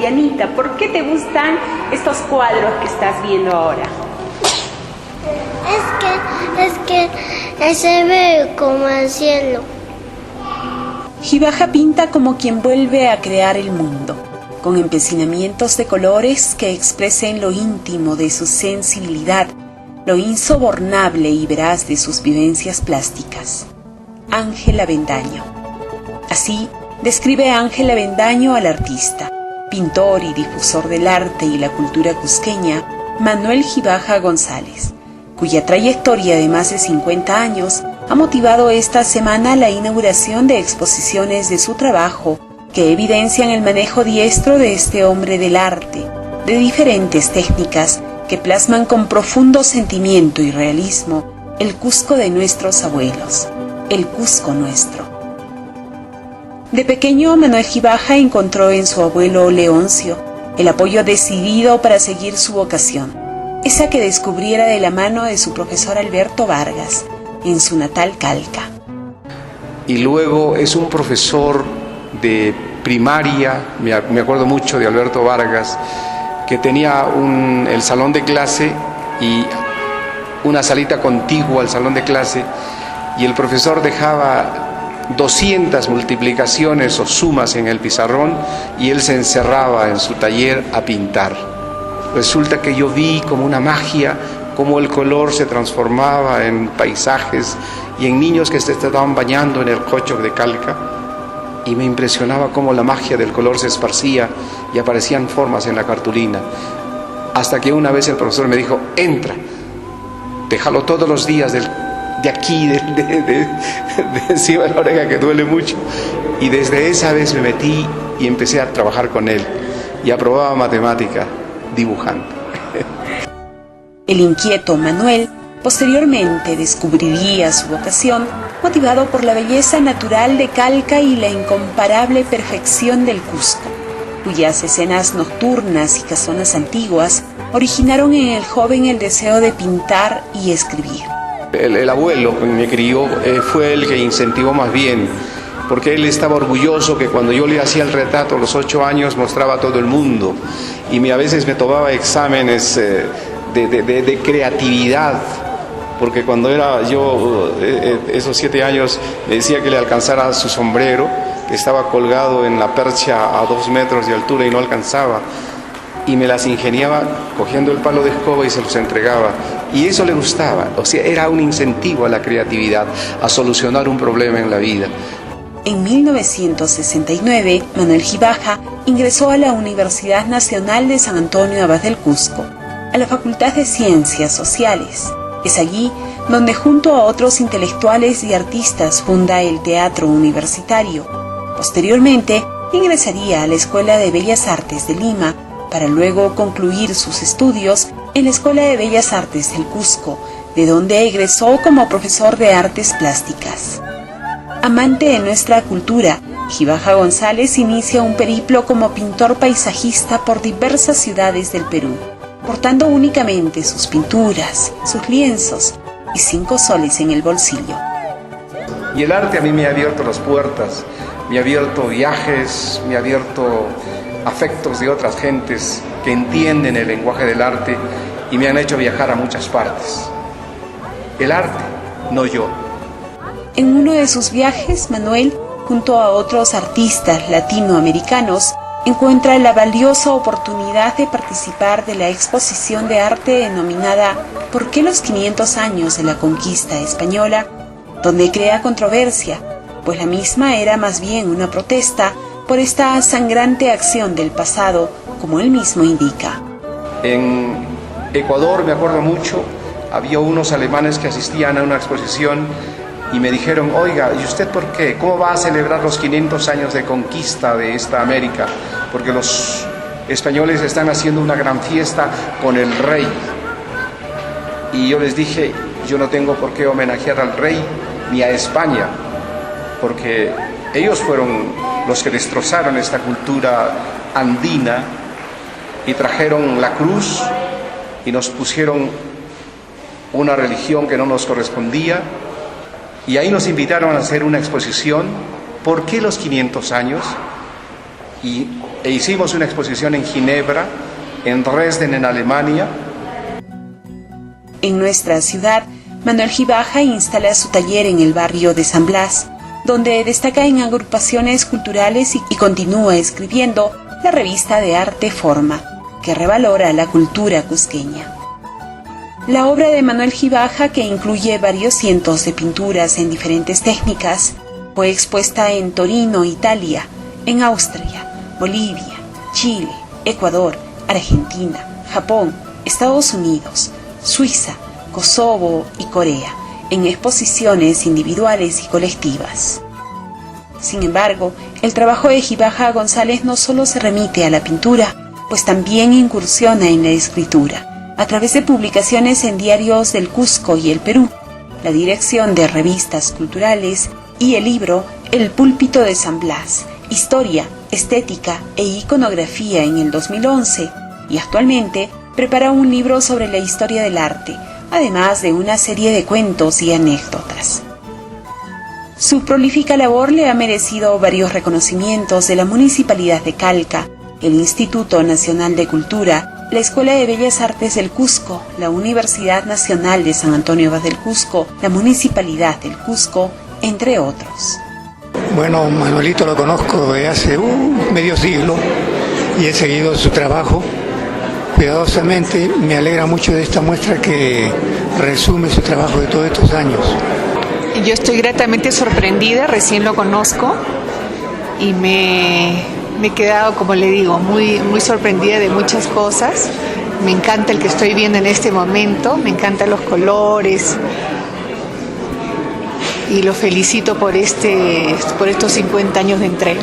Dianita, ¿por qué te gustan estos cuadros que estás viendo ahora? Es que se ve como el cielo. Gibaja pinta como quien vuelve a crear el mundo, con empecinamientos de colores que expresen lo íntimo de su sensibilidad, lo insobornable y veraz de sus vivencias plásticas. Ángel Avendaño. Así describe Ángel Avendaño al artista, pintor y difusor del arte y la cultura cusqueña, Manuel Gibaja González, cuya trayectoria de más de 50 años ha motivado esta semana la inauguración de exposiciones de su trabajo que evidencian el manejo diestro de este hombre del arte, de diferentes técnicas que plasman con profundo sentimiento y realismo el Cusco de nuestros abuelos, el Cusco nuestro. De pequeño, Manuel Gibaja encontró en su abuelo Leoncio el apoyo decidido para seguir su vocación, esa que descubriera de la mano de su profesor Alberto Vargas, en su natal Calca. Y luego es un profesor de primaria, me acuerdo mucho de Alberto Vargas, que tenía el salón de clase y una salita contigua al salón de clase, y el profesor dejaba 200 multiplicaciones o sumas en el pizarrón y él se encerraba en su taller a pintar. Resulta que yo vi como una magia cómo el color se transformaba en paisajes y en niños que se estaban bañando en el cocho de Calca, y me impresionaba cómo la magia del color se esparcía y aparecían formas en la cartulina, hasta que una vez el profesor me dijo: entra, déjalo todos los días de aquí, de encima de la oreja, que duele mucho. Y desde esa vez me metí y empecé a trabajar con él y aprobaba matemática dibujando. El inquieto Manuel posteriormente descubriría su vocación motivado por la belleza natural de Calca y la incomparable perfección del Cusco, cuyas escenas nocturnas y casonas antiguas originaron en el joven el deseo de pintar y escribir. El abuelo que me crió fue el que incentivó más bien, porque él estaba orgulloso que cuando yo le hacía el retrato a los 8 años mostraba a todo el mundo, y a veces me tomaba exámenes de creatividad, porque cuando era yo, esos 7 años, me decía que le alcanzara su sombrero, que estaba colgado en la percha a 2 metros de altura y no alcanzaba, y me las ingeniaba cogiendo el palo de escoba y se los entregaba, y eso le gustaba. O sea, era un incentivo a la creatividad, a solucionar un problema en la vida. En 1969, Manuel Gibaja ingresó a la Universidad Nacional de San Antonio Abad del Cusco, a la Facultad de Ciencias Sociales. Es allí donde, junto a otros intelectuales y artistas, funda el Teatro Universitario. Posteriormente, ingresaría a la Escuela de Bellas Artes de Lima, para luego concluir sus estudios en la Escuela de Bellas Artes del Cusco, de donde egresó como profesor de artes plásticas. Amante de nuestra cultura, Gibaja González inicia un periplo como pintor paisajista por diversas ciudades del Perú, portando únicamente sus pinturas, sus lienzos y 5 soles en el bolsillo. Y el arte a mí me ha abierto las puertas, me ha abierto viajes, me ha abierto afectos de otras gentes que entienden el lenguaje del arte y me han hecho viajar a muchas partes. El arte, no yo. En uno de sus viajes, Manuel, junto a otros artistas latinoamericanos, encuentra la valiosa oportunidad de participar de la exposición de arte denominada ¿Por qué los 500 años de la conquista española?, donde crea controversia, pues la misma era más bien una protesta por esta sangrante acción del pasado, como él mismo indica. En Ecuador, me acuerdo mucho, había unos alemanes que asistían a una exposición y me dijeron: oiga, ¿y usted por qué? ¿Cómo va a celebrar los 500 años de conquista de esta América? Porque los españoles están haciendo una gran fiesta con el rey. Y yo les dije: yo no tengo por qué homenajear al rey ni a España, porque ellos fueron los que destrozaron esta cultura andina y trajeron la cruz y nos pusieron una religión que no nos correspondía, y ahí nos invitaron a hacer una exposición. ¿Por qué los 500 años? Y e hicimos una exposición en Ginebra, en Dresden, en Alemania. En nuestra ciudad, Manuel Gibaja instala su taller en el barrio de San Blas, donde destaca en agrupaciones culturales y continúa escribiendo la revista de arte Forma, que revalora la cultura cusqueña. La obra de Manuel Gibaja, que incluye varios cientos de pinturas en diferentes técnicas, fue expuesta en Torino, Italia, en Austria, Bolivia, Chile, Ecuador, Argentina, Japón, Estados Unidos, Suiza, Kosovo y Corea, en exposiciones individuales y colectivas. Sin embargo, el trabajo de Gibaja González no solo se remite a la pintura, pues también incursiona en la escritura, a través de publicaciones en diarios del Cusco y el Perú, la dirección de revistas culturales y el libro El Púlpito de San Blas, Historia, Estética e Iconografía en el 2011, y actualmente prepara un libro sobre la historia del arte, además de una serie de cuentos y anécdotas. Su prolífica labor le ha merecido varios reconocimientos de la Municipalidad de Calca, el Instituto Nacional de Cultura, la Escuela de Bellas Artes del Cusco, la Universidad Nacional de San Antonio Abad del Cusco, la Municipalidad del Cusco, entre otros. Bueno, Manuelito lo conozco de hace medio siglo y he seguido su trabajo cuidadosamente. Me alegra mucho de esta muestra que resume su trabajo de todos estos años. Yo estoy gratamente sorprendida, recién lo conozco y me he quedado, como le digo, muy sorprendida de muchas cosas. Me encanta el que estoy viendo en este momento, me encantan los colores y lo felicito por estos 50 años de entrega.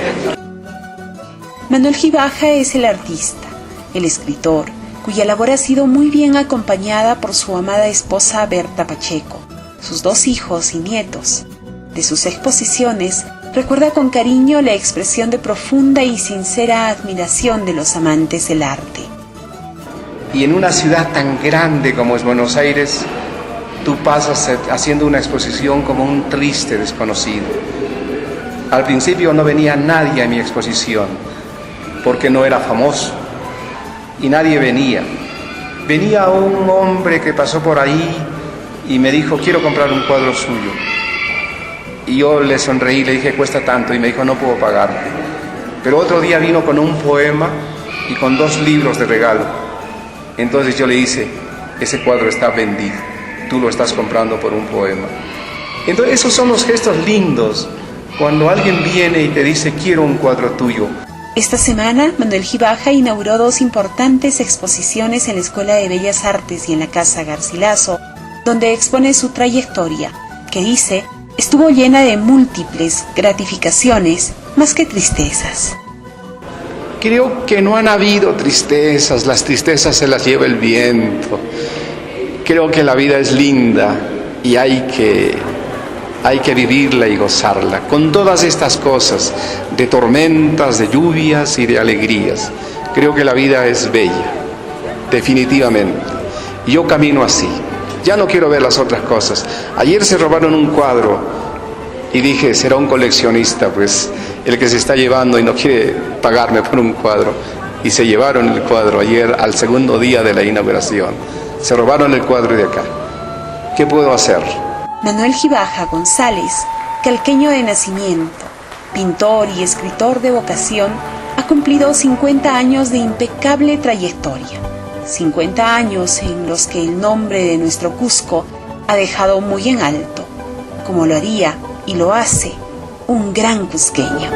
Manuel Gibaja es el artista, el escritor, cuya labor ha sido muy bien acompañada por su amada esposa Berta Pacheco, sus 2 hijos y nietos. De sus exposiciones, recuerda con cariño la expresión de profunda y sincera admiración de los amantes del arte. Y en una ciudad tan grande como es Buenos Aires, tú pasas haciendo una exposición como un triste desconocido. Al principio no venía nadie a mi exposición, porque no era famoso, y nadie venía. Venía un hombre que pasó por ahí y me dijo, quiero comprar un cuadro suyo. Y yo le sonreí, le dije, cuesta tanto, y me dijo, no puedo pagar. Pero otro día vino con un poema y con 2 libros de regalo. Entonces yo le dije, ese cuadro está vendido, tú lo estás comprando por un poema. Entonces esos son los gestos lindos, cuando alguien viene y te dice, quiero un cuadro tuyo. Esta semana, Manuel Gibaja inauguró 2 importantes exposiciones en la Escuela de Bellas Artes y en la Casa Garcilaso, donde expone su trayectoria, que dice, estuvo llena de múltiples gratificaciones más que tristezas. Creo que no han habido tristezas, las tristezas se las lleva el viento. Creo que la vida es linda y hay que vivirla y gozarla, con todas estas cosas, de tormentas, de lluvias y de alegrías. Creo que la vida es bella, definitivamente. Y yo camino así, ya no quiero ver las otras cosas. Ayer se robaron un cuadro y dije, será un coleccionista, pues, el que se está llevando y no quiere pagarme por un cuadro. Y se llevaron el cuadro ayer al segundo día de la inauguración. Se robaron el cuadro de acá. ¿Qué puedo hacer? Manuel Gibaja González, calqueño de nacimiento, pintor y escritor de vocación, ha cumplido 50 años de impecable trayectoria. 50 años en los que el nombre de nuestro Cusco ha dejado muy en alto, como lo haría y lo hace un gran cusqueño.